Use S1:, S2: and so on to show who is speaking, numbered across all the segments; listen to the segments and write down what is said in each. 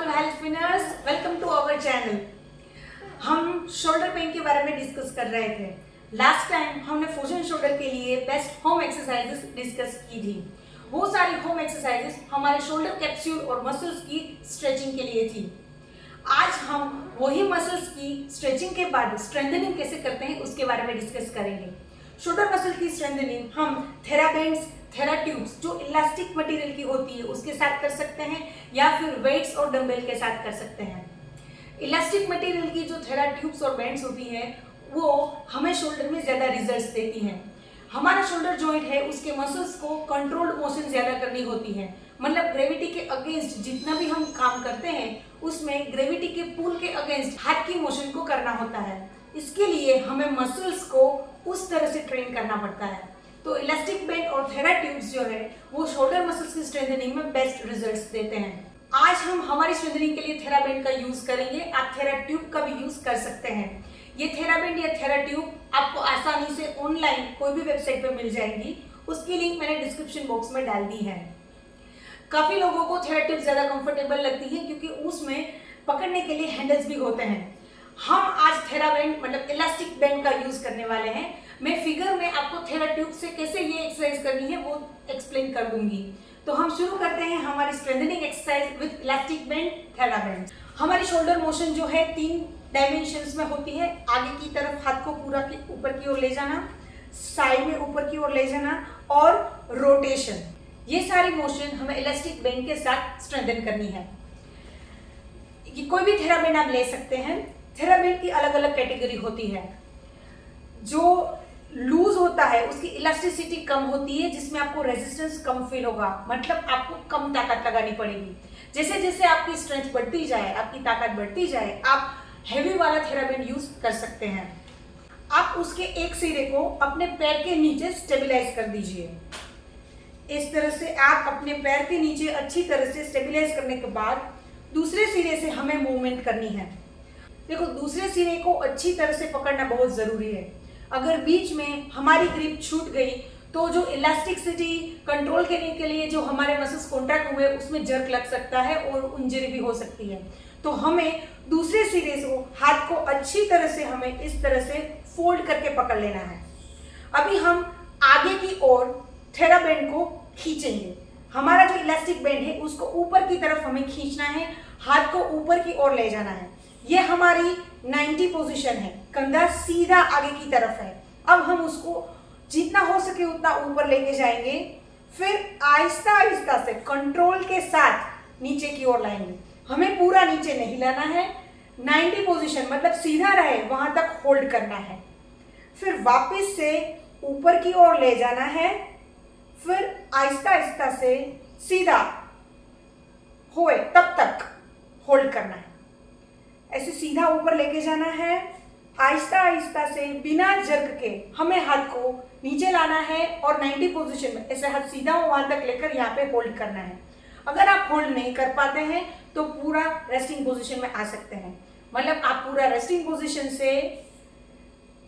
S1: All health winners, welcome to our channel. हम shoulder pain के बारे में डिस्कस कर रहे थे। लास्ट टाइम हमने फ्रोजन शोल्डर के लिए बेस्ट होम एक्सरसाइजेस डिस्कस की थी। वो सारी होम एक्सरसाइजेस हमारे शोल्डर कैप्सूल और मसल्स की स्ट्रेचिंग के लिए थी। आज हम वही मसल्स की स्ट्रेचिंग के बाद स्ट्रेंथनिंग कैसे करते हैं उसके बारे में डिस्कस करेंगे। शोल्डर मसल की स्ट्रेंथनिंग हम थेराबैंड्स, थेराट्यूब्स जो इलास्टिक मटेरियल की होती है उसके साथ कर सकते हैं या फिर वेट्स और डंबल के साथ कर सकते हैं। इलास्टिक मटेरियल की जो थेराट्यूब्स और बैंड्स होती है वो हमें शोल्डर में ज़्यादा रिजल्ट्स देती हैं। हमारा शोल्डर जॉइंट है उसके मसल्स को कंट्रोल्ड मोशन ज़्यादा करनी होती है, मतलब ग्रेविटी के अगेंस्ट जितना भी हम काम करते हैं उसमें ग्रेविटी के पुल के अगेंस्ट हाथ की मोशन को करना होता है। इसके लिए हमें मसल्स को उस तरह से ट्रेन करना पड़ता है। तो इलास्टिक बैंड और थेराट्यूब्स जो है वो शोल्डर मसल्स की स्ट्रेंथनिंग में बेस्ट रिजल्ट्स देते हैं। आज हम हमारी स्ट्रेंथनिंग के लिए थेराबैंड का यूज करेंगे। आप थेराट्यूब का भी यूज कर सकते हैं। ये थेराबैंड या थेराट्यूब आपको आसानी से ऑनलाइन कोई भी वेबसाइट पर मिल जाएंगी। उसकी लिंक मैंने डिस्क्रिप्शन बॉक्स में डाल दी है। काफी लोगों को थेराट्यूब ज्यादा कंफर्टेबल लगती है क्योंकि उसमें पकड़ने के लिए हैंडल्स भी होते हैं। हम आज थेराबैंड मतलब इलास्टिक बैंड का यूज करने वाले हैं। मैं फिगर में आपको थेराट्यूब से कैसे ये एक्सरसाइज करनी है वो एक्सप्लेन कर दूंगी। तो हम शुरू करते हैं हमारी strengthening exercise with elastic band, TheraBand. हमारी शोल्डर मोशन जो है 3 डायमेंशंस में होती है। आगे की तरफ हाथ को पूरा ऊपर की ओर ले जाना, साइड में ऊपर की ओर ले जाना और रोटेशन। ये सारी मोशन हमें इलास्टिक बैंड के साथ स्ट्रेंथन करनी है। कोई भी थेराबैंड आप ले सकते हैं। थेराबैंड की अलग अलग कैटेगरी होती है। जो लूज होता है उसकी इलास्टिसिटी कम होती है, जिसमें आपको रेजिस्टेंस कम फील होगा, मतलब आपको कम ताकत लगानी पड़ेगी। जैसे जैसे आपकी स्ट्रेंथ बढ़ती जाए, आपकी ताकत बढ़ती जाए, आप हैवी वाला थेराबैंड यूज कर सकते हैं। आप उसके एक सिरे को अपने पैर के नीचे स्टेबलाइज कर दीजिए। इस तरह से आप अपने पैर के नीचे अच्छी तरह से स्टेबलाइज करने के बाद दूसरे सिरे से हमें मूवमेंट करनी है। देखो, दूसरे सिरे को अच्छी तरह से पकड़ना बहुत जरूरी है। अगर बीच में हमारी ग्रिप छूट गई तो जो इलास्टिसिटी कंट्रोल करने के लिए जो हमारे मसल्स कॉन्ट्रैक्ट हुए उसमें जर्क लग सकता है और इंजरी भी हो सकती है। तो हमें दूसरे सिरे से हाथ को अच्छी तरह से हमें इस तरह से फोल्ड करके पकड़ लेना है। अभी हम आगे की ओर थेराबैंड को खींचेंगे। हमारा जो इलास्टिक बैंड है उसको ऊपर की तरफ हमें खींचना है, हाथ को ऊपर की ओर ले जाना है। ये हमारी 90 पोजीशन है, कंधा सीधा आगे की तरफ है। अब हम उसको जितना हो सके उतना ऊपर लेके जाएंगे, फिर आहिस्ता आहिस्ता से कंट्रोल के साथ नीचे की ओर लाएंगे। हमें पूरा नीचे नहीं लाना है, 90 पोजीशन मतलब सीधा रहे वहां तक होल्ड करना है। फिर वापस से ऊपर की ओर ले जाना है, फिर आहिस्ता आहिस्ता से सीधा होए तब तक होल्ड करना है। ऐसे सीधा ऊपर लेके जाना है, आहिस्ता आहिस्ता से बिना जर्क के हमें हाथ को नीचे लाना है और 90 पोजीशन में ऐसे हाथ सीधा वहां तक लेकर यहाँ पे होल्ड करना है। अगर आप होल्ड नहीं कर पाते हैं तो पूरा रेस्टिंग पोजीशन में आ सकते हैं, मतलब आप पूरा रेस्टिंग पोजीशन से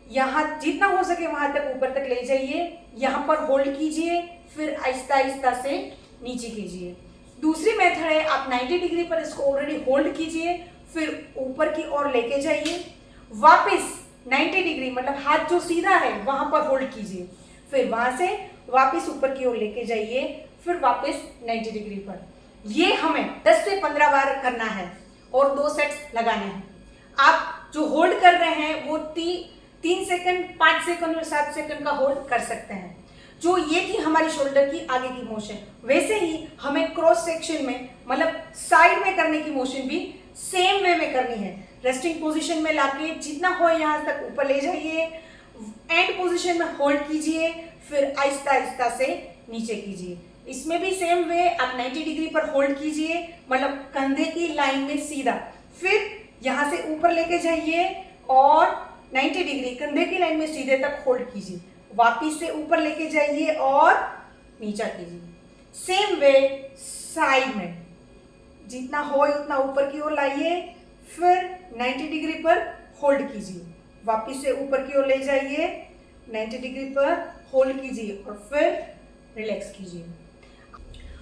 S1: यहाँ जितना हो सके वहां तक ऊपर तक ले जाइए, यहाँ पर होल्ड कीजिए, फिर आहिस्ता आहिस्ता से नीचे कीजिए। दूसरी मेथड है, आप 90 डिग्री पर इसको ऑलरेडी होल्ड कीजिए, फिर ऊपर की ओर लेके जाइए, वापस 90 डिग्री मतलब हाथ जो सीधा है वहां पर होल्ड कीजिए, फिर वहां से वापस ऊपर की ओर लेके जाइए, फिर वापस 90 डिग्री पर। ये हमें 10 से 15 बार करना है और 2 सेट्स लगाने हैं। आप जो होल्ड कर रहे हैं वो 3 सेकंड, 5 सेकंड और 7 सेकंड का होल्ड कर सकते हैं। जो ये थी हमारी शोल्डर की आगे की मोशन। वैसे ही हमें क्रॉस सेक्शन में मतलब साइड में करने की मोशन भी सेम वे में करनी है। रेस्टिंग पोजीशन में लाके जितना हो यहाँ तक ऊपर ले जाइए, एंड पोजीशन में होल्ड कीजिए, फिर आहिस्ता आहिस्ता से नीचे कीजिए। इसमें भी सेम वे, आप 90 डिग्री पर होल्ड कीजिए, मतलब कंधे की लाइन में सीधा, फिर यहाँ से ऊपर लेके जाइए और 90 डिग्री कंधे की लाइन में सीधे तक होल्ड कीजिए, वापिस से ऊपर लेके जाइए और नीचा कीजिए। सेम वे साइड में जितना हो उतना ऊपर की ओर लाइए, फिर 90 डिग्री पर होल्ड कीजिए, वापिस से ऊपर की ओर ले जाइए, 90 डिग्री पर होल्ड कीजिए और फिर रिलैक्स कीजिए।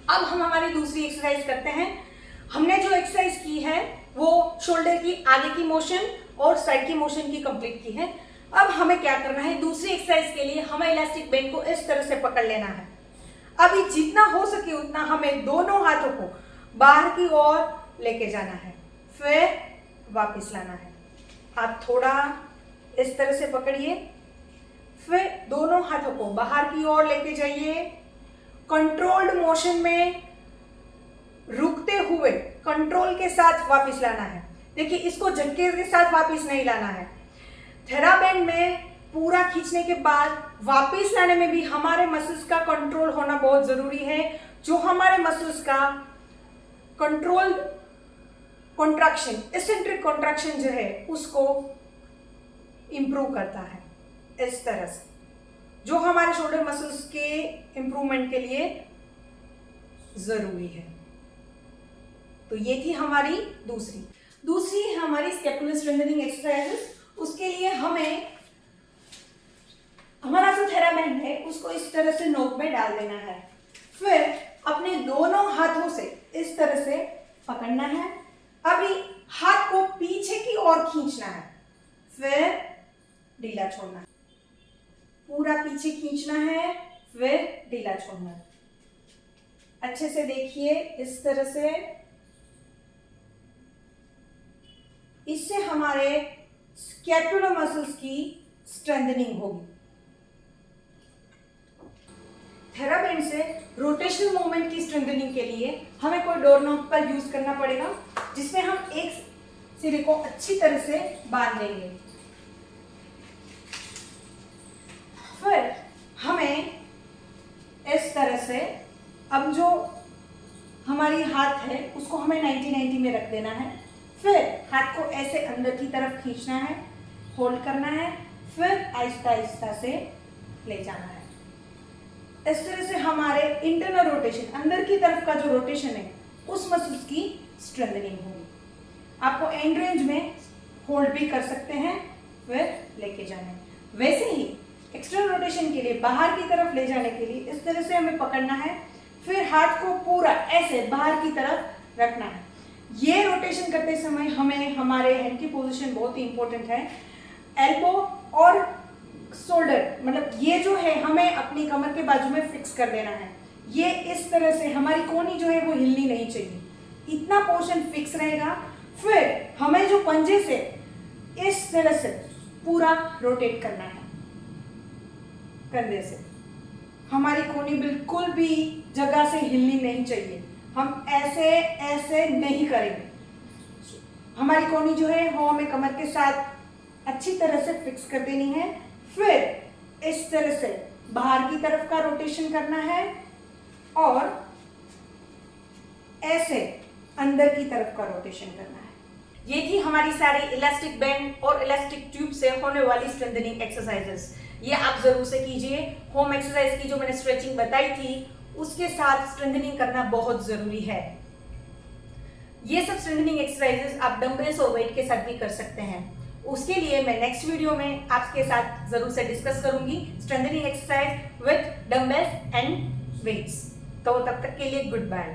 S1: अब हम हमारी दूसरी एक्सरसाइज करते हैं। हमने जो एक्सरसाइज की है शोल्डर की आगे की मोशन और साइड की मोशन की कंप्लीट की है। अब हमें क्या करना है, दूसरी एक्सरसाइज के लिए हमें इलास्टिक बैंड को इस तरह से पकड़ लेना है। अभी जितना हो सके उतना हमें दोनों हाथों को बाहर की ओर लेके जाना है, फिर वापस लाना है। आप थोड़ा इस तरह से पकड़िए, फिर दोनों हाथों को बाहर की ओर लेके जाइए। कंट्रोल्ड मोशन में रुकते हुए कंट्रोल के साथ वापस लाना है। देखिए, इसको झटके के साथ वापस नहीं लाना है। थेराबैंड में पूरा खींचने के बाद वापस लाने में भी हमारे मसल्स का कंट्रोल होना बहुत जरूरी है, जो हमारे मसल्स का कंट्रोल कॉन्ट्रैक्शन, एसेंट्रिक कॉन्ट्रैक्शन जो है उसको इंप्रूव करता है इस तरह से, जो हमारे शोल्डर मसल्स के इंप्रूवमेंट के लिए जरूरी है। तो ये थी हमारी दूसरी हमारी स्कैपुलर स्ट्रेंथनिंग एक्सरसाइजेस। उसके लिए हमें हमारा जो थेराबैंड है उसको इस तरह से नोक में डाल देना है, फिर अपने दोनों हाथों से इस तरह से पकड़ना है। अभी हाथ को पीछे की ओर खींचना है, फिर ढीला छोड़ना है। पूरा पीछे खींचना है, फिर ढीला छोड़ना है। अच्छे से देखिए, इस तरह से। इससे हमारे स्कैपुलर मसल्स की स्ट्रेंथनिंग होगी। थेराबैंड से रोटेशनल मूवमेंट की स्ट्रेंथनिंग के लिए हमें कोई डोर नॉब पर यूज करना पड़ेगा, जिसमें हम एक सिरे को अच्छी तरह से बांध लेंगे। फिर हमें इस तरह से, अब जो हमारी हाथ है उसको हमें 90-90 में रख देना है। फिर हाथ को ऐसे अंदर की तरफ खींचना है, होल्ड करना है, फिर आहिस्ता आहिस्ता से ले जाना है। इस तरह से हमारे इंटरनल रोटेशन, अंदर की तरफ का जो रोटेशन है उस मसल्स की स्ट्रेंथनिंग होगी। आपको एंड रेंज में होल्ड भी कर सकते हैं, फिर लेके जाना है। वैसे ही एक्सटर्नल रोटेशन के लिए, बाहर की तरफ ले जाने के लिए इस तरह से हमें पकड़ना है, फिर हाथ को पूरा ऐसे बाहर की तरफ रखना है। ये रोटेशन करते समय हमें हमारे हैंड की पोजीशन बहुत ही इंपॉर्टेंट है। एल्बो और शोल्डर, मतलब ये जो है हमें अपनी कमर के बाजू में फिक्स कर देना है। ये इस तरह से, हमारी कोहनी जो है वो हिलनी नहीं चाहिए, इतना पोर्शन फिक्स रहेगा। फिर हमें जो पंजे से इस तरह से पूरा रोटेट करना है कंधे से। हमारी कोहनी बिल्कुल भी जगह से हिलनी नहीं चाहिए, हम ऐसे ऐसे नहीं करेंगे। हमारी कोहनी जो है वो हमें कमर के साथ अच्छी तरह से फिक्स कर देनी है। फिर इस तरह से बाहर की तरफ का रोटेशन करना है और ऐसे अंदर की तरफ का रोटेशन करना है। ये थी हमारी सारी इलास्टिक बैंड और इलास्टिक ट्यूब से होने वाली स्ट्रेंथनिंग एक्सरसाइजेस। ये आप जरूर से कीजिए। होम एक्सरसाइज की जो मैंने स्ट्रेचिंग बताई थी उसके साथ स्ट्रेंथनिंग करना बहुत जरूरी है। ये सब स्ट्रेंथनिंग एक्सरसाइजेस आप डंबल्स और वेट के साथ भी कर सकते हैं। उसके लिए मैं नेक्स्ट वीडियो में आपके साथ जरूर से डिस्कस करूंगी strengthening exercise with dumbbells and weights. तो तब तक के लिए गुड बाय।